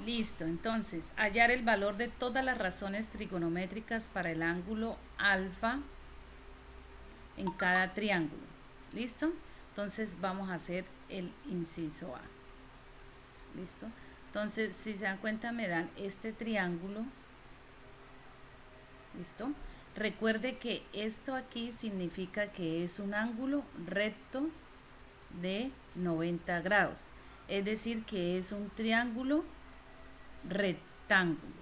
Listo, entonces, hallar el valor de todas las razones trigonométricas para el ángulo alfa en cada triángulo. ¿Listo? Entonces vamos a hacer el inciso A. ¿Listo? Entonces, si se dan cuenta, me dan este triángulo. ¿Listo? Recuerde que esto aquí significa que es un ángulo recto de 90 grados. Es decir, que es un triángulo rectángulo.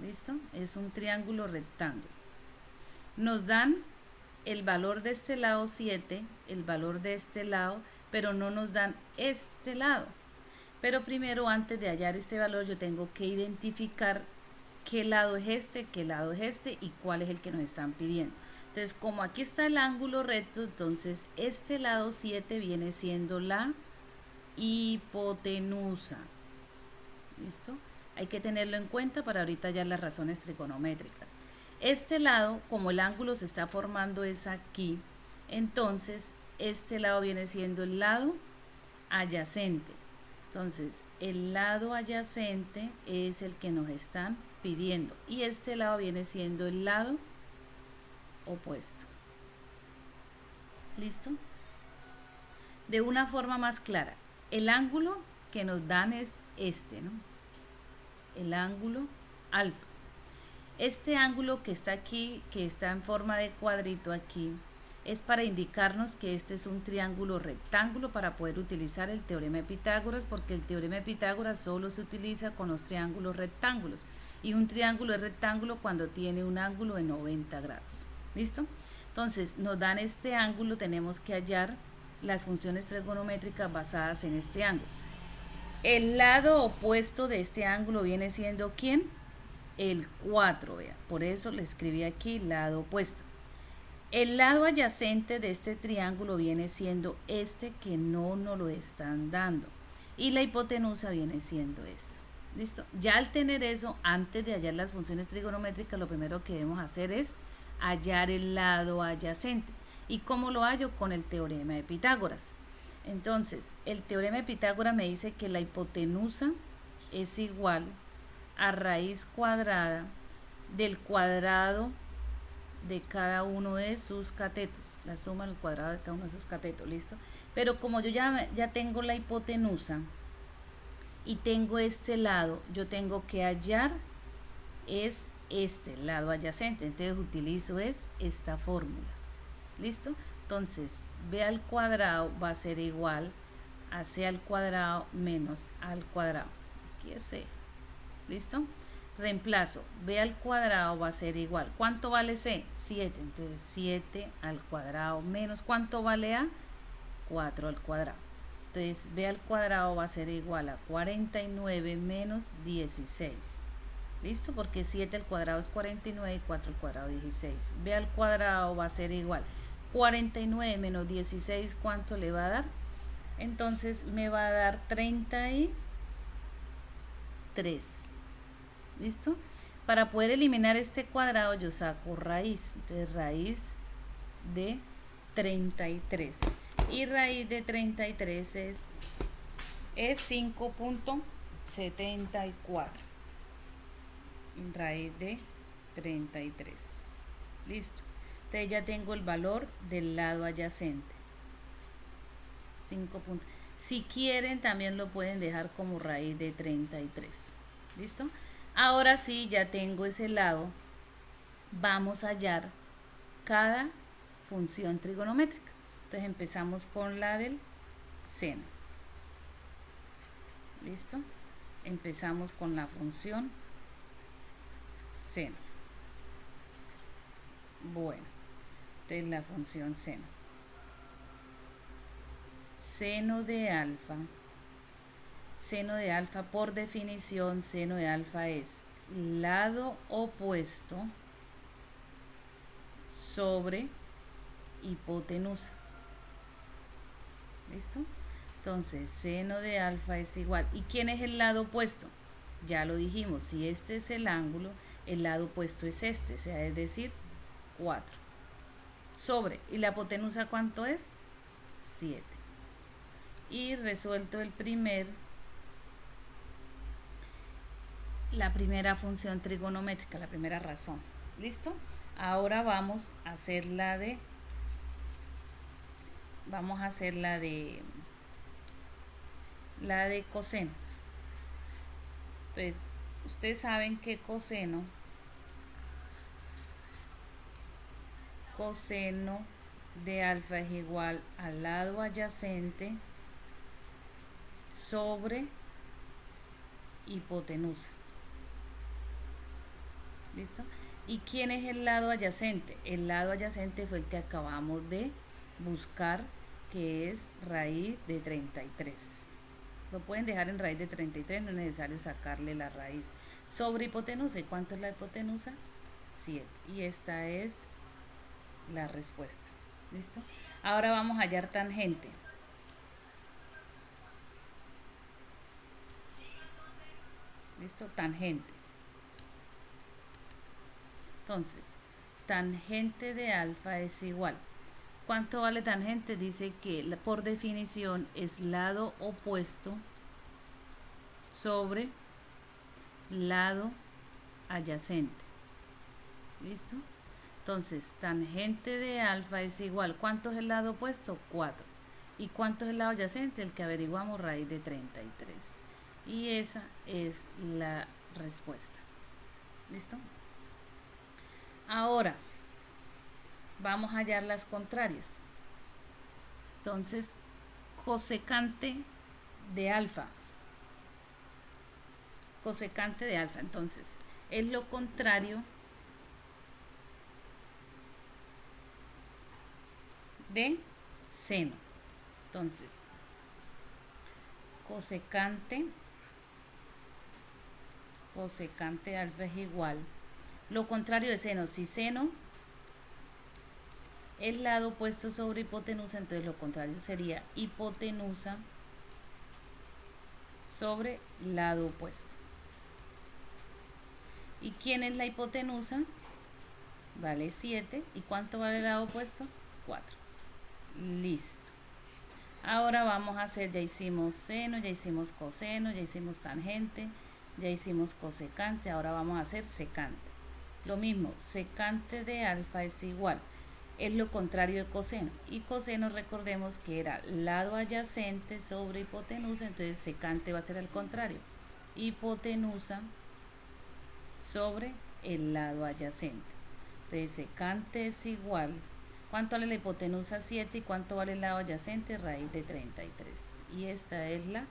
¿Listo? Es un triángulo rectángulo. Nos dan el valor de este lado 7, el valor de este lado, pero no nos dan este lado. Pero primero, antes de hallar este valor, yo tengo que identificar qué lado es este, qué lado es este y cuál es el que nos están pidiendo. Entonces, como aquí está el ángulo recto, entonces este lado 7 viene siendo la hipotenusa. ¿Listo? Hay que tenerlo en cuenta para ahorita hallar las razones trigonométricas. Este lado, como el ángulo se está formando es aquí, entonces este lado viene siendo el lado adyacente. Entonces, el lado adyacente es el que nos están pidiendo y este lado viene siendo el lado opuesto. ¿Listo? De una forma más clara, el ángulo que nos dan es este, ¿no? El ángulo alfa. Este ángulo que está aquí, que está en forma de cuadrito aquí, es para indicarnos que este es un triángulo rectángulo para poder utilizar el teorema de Pitágoras, porque el teorema de Pitágoras solo se utiliza con los triángulos rectángulos y un triángulo es rectángulo cuando tiene un ángulo de 90 grados. ¿Listo? Entonces nos dan este ángulo, tenemos que hallar las funciones trigonométricas basadas en este ángulo. El lado opuesto de este ángulo viene siendo ¿quién? El 4, vea, por eso le escribí aquí lado opuesto. El lado adyacente de este triángulo viene siendo este que no nos lo están dando y la hipotenusa viene siendo esta. ¿Listo? Ya al tener eso, antes de hallar las funciones trigonométricas, lo primero que debemos hacer es hallar el lado adyacente. ¿Y cómo lo hallo? Con el teorema de Pitágoras. Entonces, el teorema de Pitágoras me dice que la hipotenusa es igual a raíz cuadrada del cuadrado de cada uno de sus catetos, la suma del cuadrado de cada uno de sus catetos, ¿listo? Pero como yo ya tengo la hipotenusa y tengo este lado, yo tengo que hallar es este lado adyacente, entonces utilizo es esta fórmula, ¿listo? Entonces, b al cuadrado va a ser igual a c al cuadrado menos a al cuadrado, aquí es c, ¿listo? Reemplazo, b al cuadrado va a ser igual, ¿cuánto vale c? 7, entonces 7 al cuadrado menos, ¿cuánto vale a? 4 al cuadrado. Entonces b al cuadrado va a ser igual a 49 menos 16. ¿Listo? Porque 7 al cuadrado es 49 y 4 al cuadrado 16. b al cuadrado va a ser igual 49 menos 16, ¿cuánto le va a dar? Entonces me va a dar 33. ¿Listo? Para poder eliminar este cuadrado yo saco raíz. Entonces raíz de 33. Y raíz de 33 es 5.74. Raíz de 33. Listo. Entonces ya tengo el valor del lado adyacente. 5. Si quieren también lo pueden dejar como raíz de 33. ¿Listo? Ahora sí, ya tengo ese lado. Vamos a hallar cada función trigonométrica. Entonces empezamos con la del seno. ¿Listo? Empezamos con la función seno. Bueno, entonces la función seno. Seno de alfa. Seno de alfa, por definición, seno de alfa es lado opuesto sobre hipotenusa. ¿Listo? Entonces, seno de alfa es igual. ¿Y quién es el lado opuesto? Ya lo dijimos, si este es el ángulo, el lado opuesto es este, o sea, es decir, 4. Sobre, ¿y la hipotenusa cuánto es? 7. Y resuelto el primer la primera función trigonométrica, la primera razón. ¿Listo? Ahora vamos a hacer la de coseno. Entonces, ustedes saben que coseno de alfa es igual al lado adyacente sobre hipotenusa. ¿Listo? ¿Y quién es el lado adyacente? El lado adyacente fue el que acabamos de buscar, que es raíz de 33. Lo pueden dejar en raíz de 33, no es necesario sacarle la raíz. Sobre hipotenusa, ¿y cuánto es la hipotenusa? 7. Y esta es la respuesta. ¿Listo? Ahora vamos a hallar tangente. ¿Listo? Tangente. Entonces, tangente de alfa es igual. ¿Cuánto vale tangente? Dice que por definición es lado opuesto sobre lado adyacente. ¿Listo? Entonces, tangente de alfa es igual. ¿Cuánto es el lado opuesto? 4. ¿Y cuánto es el lado adyacente? El que averiguamos, raíz de 33. Y esa es la respuesta. ¿Listo? Ahora, vamos a hallar las contrarias. Entonces, cosecante de alfa. Cosecante de alfa. Entonces, es lo contrario de seno. Entonces, cosecante de alfa es igual. Lo contrario de seno, si seno es lado opuesto sobre hipotenusa, entonces lo contrario sería hipotenusa sobre lado opuesto. ¿Y quién es la hipotenusa? Vale 7. ¿Y cuánto vale el lado opuesto? 4. Listo. Ahora vamos a hacer, ya hicimos seno, ya hicimos coseno, ya hicimos tangente, ya hicimos cosecante, ahora vamos a hacer secante. Lo mismo, secante de alfa es igual, es lo contrario de coseno. Y coseno, recordemos que era lado adyacente sobre hipotenusa, entonces secante va a ser el contrario. Hipotenusa sobre el lado adyacente. Entonces secante es igual. ¿Cuánto vale la hipotenusa? 7. ¿Y cuánto vale el lado adyacente? Raíz de 33. Y esta es la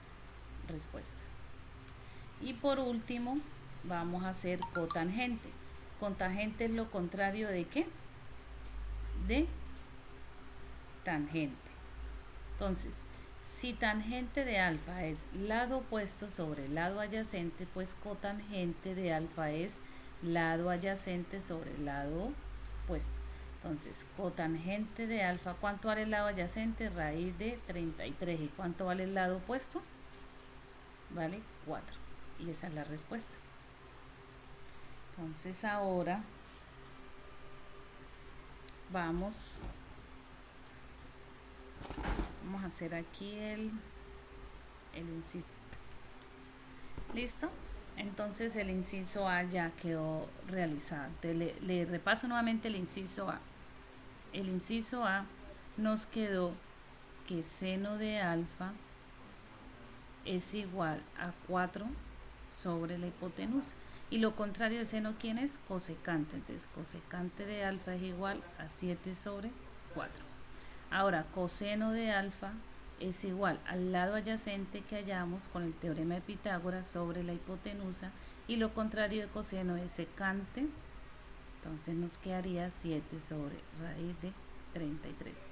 respuesta. Y por último, vamos a hacer cotangente. Cotangente es lo contrario de ¿qué? De tangente. Entonces, si tangente de alfa es lado opuesto sobre lado adyacente, pues cotangente de alfa es lado adyacente sobre lado opuesto. Entonces, cotangente de alfa, ¿cuánto vale el lado adyacente? Raíz de 33. ¿Y cuánto vale el lado opuesto? Vale 4. Y esa es la respuesta. Entonces, ahora vamos a hacer aquí el inciso. ¿Listo? Entonces el inciso A ya quedó realizado. Le repaso nuevamente el inciso A. El inciso A nos quedó que seno de alfa es igual a 4 sobre la hipotenusa. Y lo contrario de seno, ¿quién es? Cosecante. Entonces, cosecante de alfa es igual a 7 sobre 4. Ahora, coseno de alfa es igual al lado adyacente que hallamos con el teorema de Pitágoras sobre la hipotenusa. Y lo contrario de coseno es secante. Entonces nos quedaría 7 sobre raíz de 33.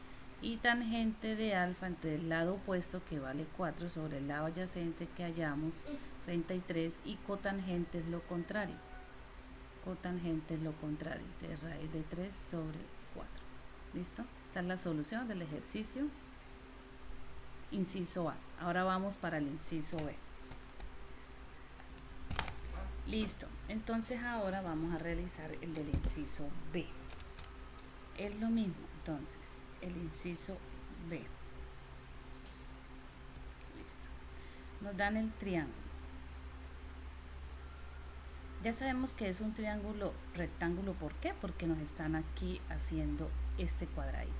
Y tangente de alfa, entonces el lado opuesto que vale 4 sobre el lado adyacente que hallamos 33, y cotangente es lo contrario. Cotangente es lo contrario, entonces raíz de 3 sobre 4. ¿Listo? Esta es la solución del ejercicio inciso A. Ahora vamos para el inciso B. Listo, entonces ahora vamos a realizar el del inciso B. Es lo mismo, entonces, el inciso B. Listo. Nos dan el triángulo. Ya sabemos que es un triángulo rectángulo, ¿por qué? Porque nos están aquí haciendo este cuadradito.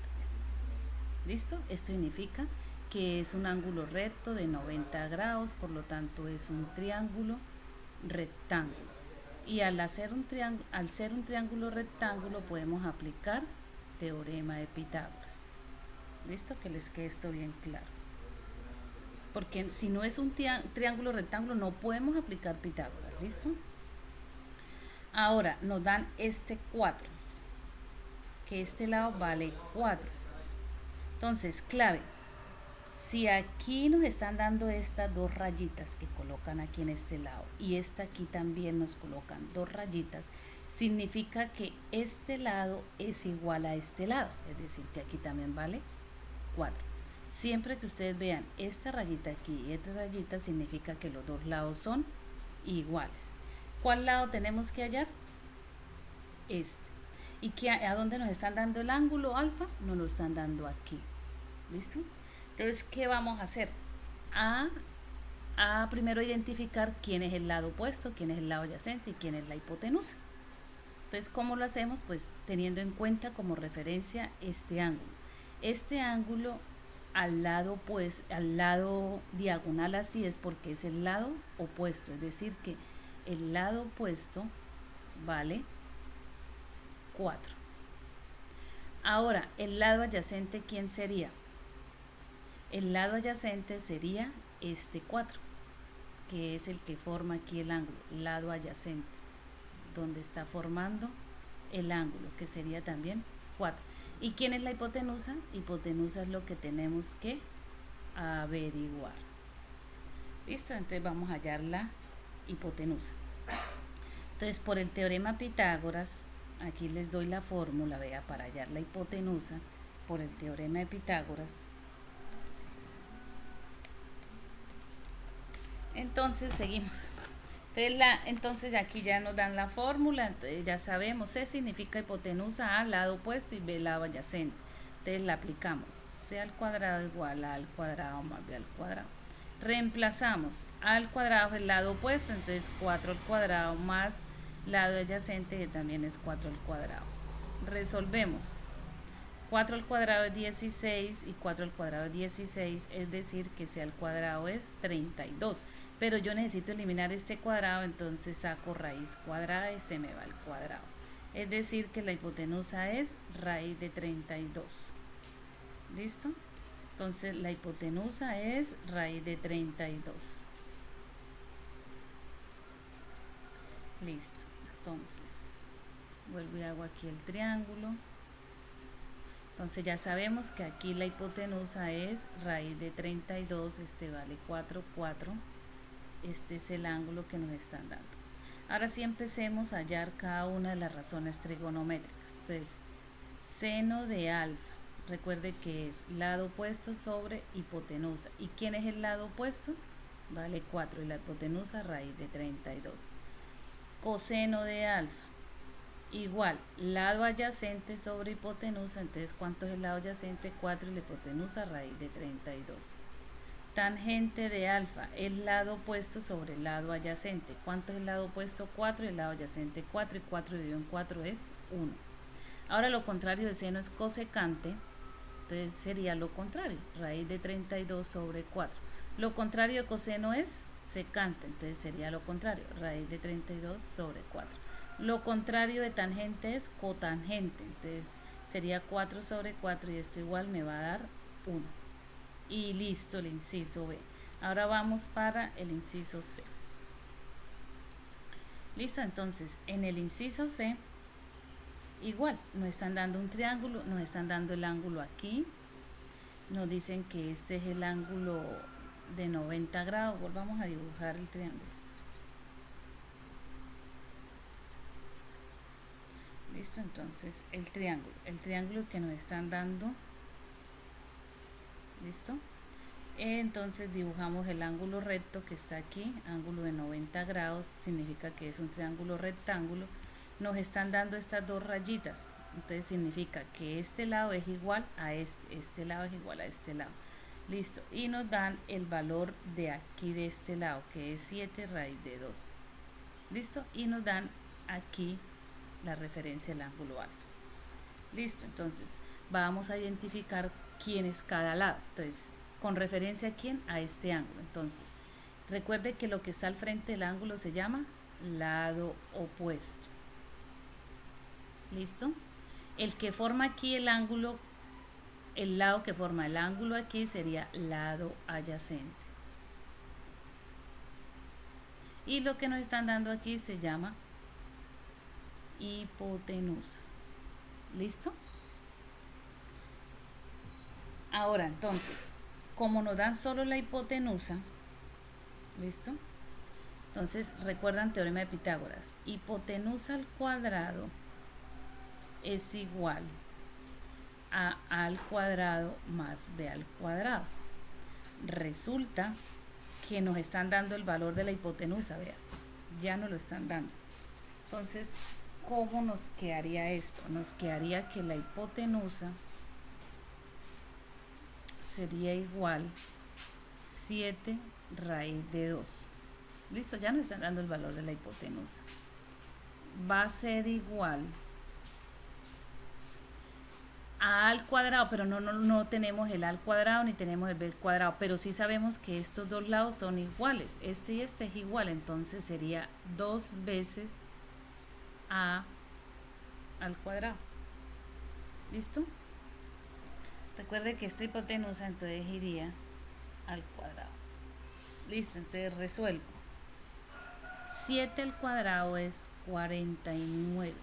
¿Listo? Esto significa que es un ángulo recto de 90 grados, por lo tanto es un triángulo rectángulo. Y al ser un triángulo rectángulo podemos aplicar teorema de Pitágoras. ¿Listo? Que les quede esto bien claro. Porque si no es un triángulo rectángulo no podemos aplicar Pitágoras. ¿Listo? Ahora nos dan este 4, que este lado vale 4. Entonces, clave, si aquí nos están dando estas dos rayitas que colocan aquí en este lado y esta aquí también nos colocan dos rayitas, significa que este lado es igual a este lado, es decir, que aquí también vale 4. Siempre que ustedes vean esta rayita aquí y esta rayita, significa que los dos lados son iguales. ¿Cuál lado tenemos que hallar? Este. ¿Y a dónde nos están dando el ángulo alfa? Nos lo están dando aquí. ¿Listo? Entonces, ¿qué vamos a hacer? A primero identificar quién es el lado opuesto, quién es el lado adyacente y quién es la hipotenusa. Entonces, ¿cómo lo hacemos? Pues teniendo en cuenta como referencia este ángulo. Este ángulo al lado diagonal así es porque es el lado opuesto, es decir que el lado opuesto vale 4. Ahora, el lado adyacente, ¿quién sería? El lado adyacente sería este 4, que es el que forma aquí el ángulo, lado adyacente, donde está formando el ángulo, que sería también 4. ¿Y quién es la hipotenusa? Hipotenusa es lo que tenemos que averiguar. ¿Listo? Entonces vamos a hallar la hipotenusa. Entonces, por el teorema Pitágoras, aquí les doy la fórmula, vea, para hallar la hipotenusa, por el teorema de Pitágoras. Entonces, seguimos. Entonces aquí ya nos dan la fórmula, entonces ya sabemos, C significa hipotenusa A, lado opuesto, y B, lado adyacente. Entonces la aplicamos, C al cuadrado igual a al cuadrado más B al cuadrado. Reemplazamos, A al cuadrado es el lado opuesto, entonces 4 al cuadrado más lado adyacente, que también es 4 al cuadrado. Resolvemos. 4 al cuadrado es 16 y 4 al cuadrado es 16, es decir que C al cuadrado es 32. Pero yo necesito eliminar este cuadrado, entonces saco raíz cuadrada y se me va al cuadrado. Es decir que la hipotenusa es raíz de 32. ¿Listo? Entonces la hipotenusa es raíz de 32. Listo. Entonces, vuelvo y hago aquí el triángulo. Entonces ya sabemos que aquí la hipotenusa es raíz de 32, este vale 4, 4. Este es el ángulo que nos están dando. Ahora sí empecemos a hallar cada una de las razones trigonométricas. Entonces, seno de alfa, recuerde que es lado opuesto sobre hipotenusa. ¿Y quién es el lado opuesto? Vale 4 y la hipotenusa raíz de 32. Coseno de alfa, igual, lado adyacente sobre hipotenusa, entonces ¿cuánto es el lado adyacente? 4 y la hipotenusa raíz de 32. Tangente de alfa, el lado opuesto sobre el lado adyacente. ¿Cuánto es el lado opuesto? 4 y el lado adyacente 4, y 4 dividido en 4 es 1. Ahora lo contrario de seno es cosecante, entonces sería lo contrario, raíz de 32 sobre 4. Lo contrario de coseno es secante, entonces sería lo contrario, raíz de 32 sobre 4. Lo contrario de tangente es cotangente, entonces sería 4 sobre 4 y esto igual me va a dar 1. Y listo el inciso B. Ahora vamos para el inciso C. Listo, entonces en el inciso C igual nos están dando un triángulo, nos están dando el ángulo aquí, nos dicen que este es el ángulo de 90 grados. Volvamos a dibujar el triángulo. Listo, entonces el triángulo que nos están dando. ¿Listo? Entonces dibujamos el ángulo recto que está aquí, ángulo de 90 grados, significa que es un triángulo rectángulo. Nos están dando estas dos rayitas, entonces significa que este lado es igual a este lado es igual a este lado. Listo, y nos dan el valor de aquí de este lado, que es 7 raíz de 2. ¿Listo? Y nos dan aquí la referencia del ángulo alfa. Listo, entonces vamos a identificar quién es cada lado. Entonces, ¿con referencia a quién? A este ángulo. Entonces, recuerde que lo que está al frente del ángulo se llama lado opuesto. ¿Listo? El que forma aquí el ángulo, el lado que forma el ángulo aquí sería lado adyacente. Y lo que nos están dando aquí se llama hipotenusa. ¿Listo? Ahora, entonces, como nos dan solo la hipotenusa, ¿listo? Entonces, recuerdan teorema de Pitágoras. Hipotenusa al cuadrado es igual a al cuadrado más b al cuadrado. Resulta que nos están dando el valor de la hipotenusa, vean, ya nos lo están dando. Entonces, ¿cómo nos quedaría esto? Nos quedaría que la hipotenusa sería igual 7 raíz de 2. Listo, ya nos están dando el valor de la hipotenusa. Va a ser igual a al cuadrado, pero no tenemos el al cuadrado ni tenemos el b al cuadrado, pero sí sabemos que estos dos lados son iguales, este y este es igual, entonces sería 2 veces a al cuadrado. ¿Listo? Recuerde que esta hipotenusa entonces iría al cuadrado. Listo, entonces resuelvo. 7 al cuadrado es 49.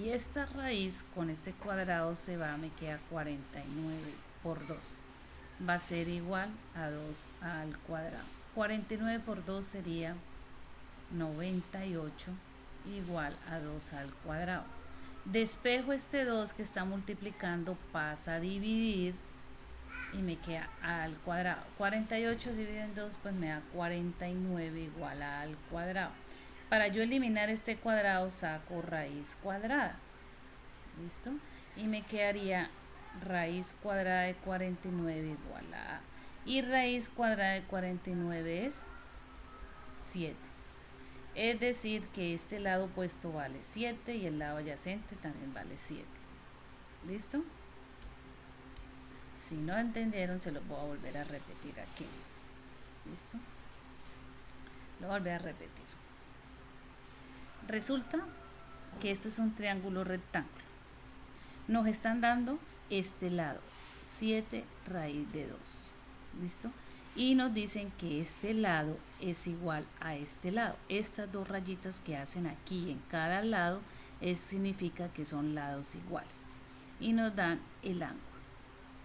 Y esta raíz con este cuadrado se va, me queda 49 por 2. Va a ser igual a 2 al cuadrado. 49 por 2 sería 98 igual a 2 al cuadrado. Despejo este 2 que está multiplicando, pasa a dividir y me queda a al cuadrado. 48 dividido en 2 pues me da 49 igual a al cuadrado. Para yo eliminar este cuadrado saco raíz cuadrada. ¿Listo? Y me quedaría raíz cuadrada de 49 igual a. Y raíz cuadrada de 49 es 7. Es decir que este lado opuesto vale 7 y el lado adyacente también vale 7. ¿Listo? Si no entendieron, se los voy a volver a repetir aquí. ¿Listo? Lo voy a volver a repetir. Resulta que esto es un triángulo rectángulo. Nos están dando este lado, 7 raíz de 2. ¿Listo? Y nos dicen que este lado es igual a este lado. Estas dos rayitas que hacen aquí en cada lado significa que son lados iguales. Y nos dan el ángulo.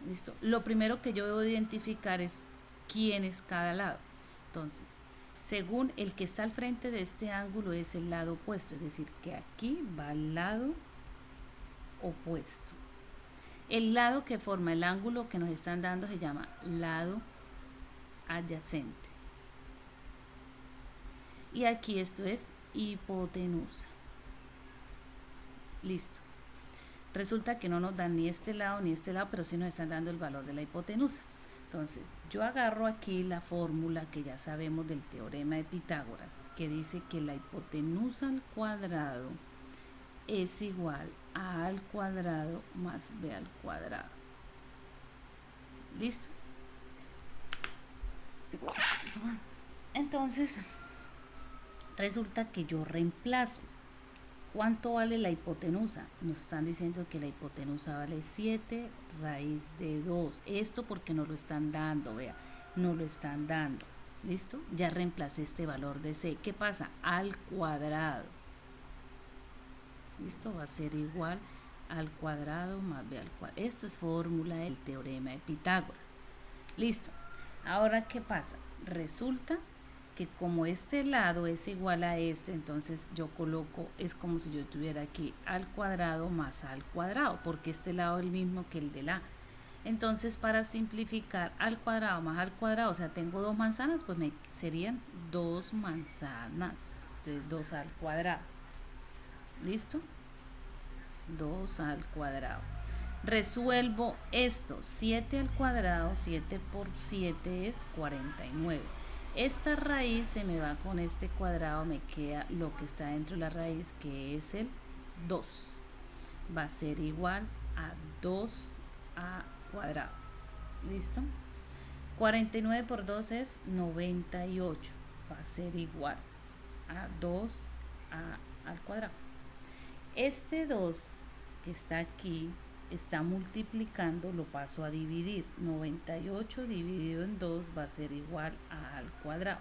¿Listo? Lo primero que yo debo identificar es quién es cada lado. Entonces, según el que está al frente de este ángulo es el lado opuesto, es decir, que aquí va al lado opuesto. El lado que forma el ángulo que nos están dando se llama lado adyacente. Y aquí esto es hipotenusa. Listo. Resulta que no nos dan ni este lado ni este lado, pero sí nos están dando el valor de la hipotenusa. Entonces, yo agarro aquí la fórmula que ya sabemos del teorema de Pitágoras, que dice que la hipotenusa al cuadrado es igual a al cuadrado más b al cuadrado. ¿Listo? Entonces, resulta que yo reemplazo. ¿Cuánto vale la hipotenusa? Nos están diciendo que la hipotenusa vale 7 raíz de 2. Esto porque nos lo están dando, vea, nos lo están dando. ¿Listo? Ya reemplacé este valor de c. ¿Qué pasa? Al cuadrado. ¿Listo? Va a ser igual al cuadrado más b al cuadrado. Esto es fórmula del teorema de Pitágoras. Listo. Ahora, ¿qué pasa? Resulta que como este lado es igual a este, entonces yo coloco, es como si yo tuviera aquí al cuadrado más al cuadrado, porque este lado es el mismo que el de la. Entonces, para simplificar, al cuadrado más al cuadrado, o sea, tengo 2 manzanas, pues me serían 2 manzanas. Entonces, 2 al cuadrado. ¿Listo? 2 al cuadrado. Resuelvo esto, 7 al cuadrado, 7 por 7 es 49. Esta raíz se me va con este cuadrado, me queda lo que está dentro de la raíz, que es el 2. Va a ser igual a 2a cuadrado. ¿Listo? 49 por 2 es 98. Va a ser igual a 2a al cuadrado. Este 2 que está aquí está multiplicando, lo paso a dividir. 98 dividido en 2 va a ser igual a al cuadrado.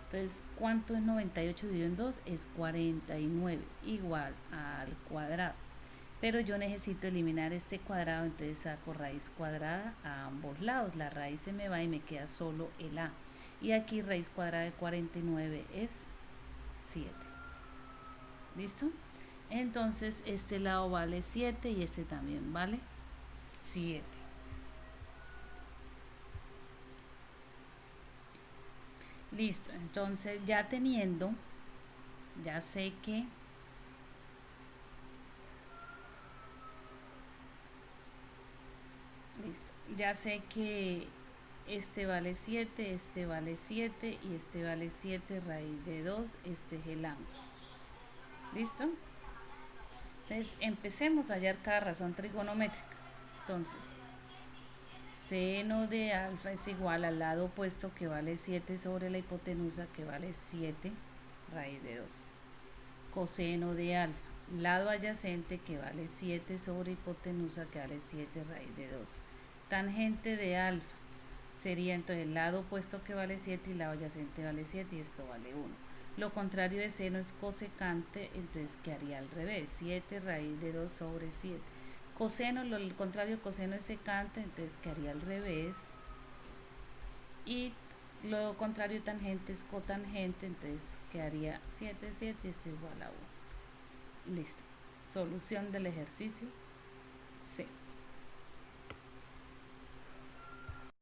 Entonces, ¿cuánto es 98 dividido en 2? Es 49, igual a al cuadrado. Pero yo necesito eliminar este cuadrado, entonces saco raíz cuadrada a ambos lados. La raíz se me va y me queda solo el a. Y aquí raíz cuadrada de 49 es 7. ¿Listo? Entonces este lado vale 7 y este también vale 7. Listo, entonces ya teniendo, ya sé que listo, ya sé que este vale 7, este vale 7 y este vale 7 raíz de 2, este es el ángulo. ¿Listo? Entonces empecemos a hallar cada razón trigonométrica. Entonces, seno de alfa es igual al lado opuesto, que vale 7, sobre la hipotenusa, que vale 7 raíz de 2. Coseno de alfa, lado adyacente, que vale 7 sobre hipotenusa, que vale 7 raíz de 2. Tangente de alfa sería entonces el lado opuesto, que vale 7, y lado adyacente vale 7, y esto vale 1. Lo contrario de seno es cosecante, entonces quedaría al revés, 7 raíz de 2 sobre 7. Coseno, el contrario de coseno es secante, entonces quedaría al revés. Y lo contrario de tangente es cotangente, entonces quedaría 7, 7 y esto igual a 1. Listo. Solución del ejercicio C.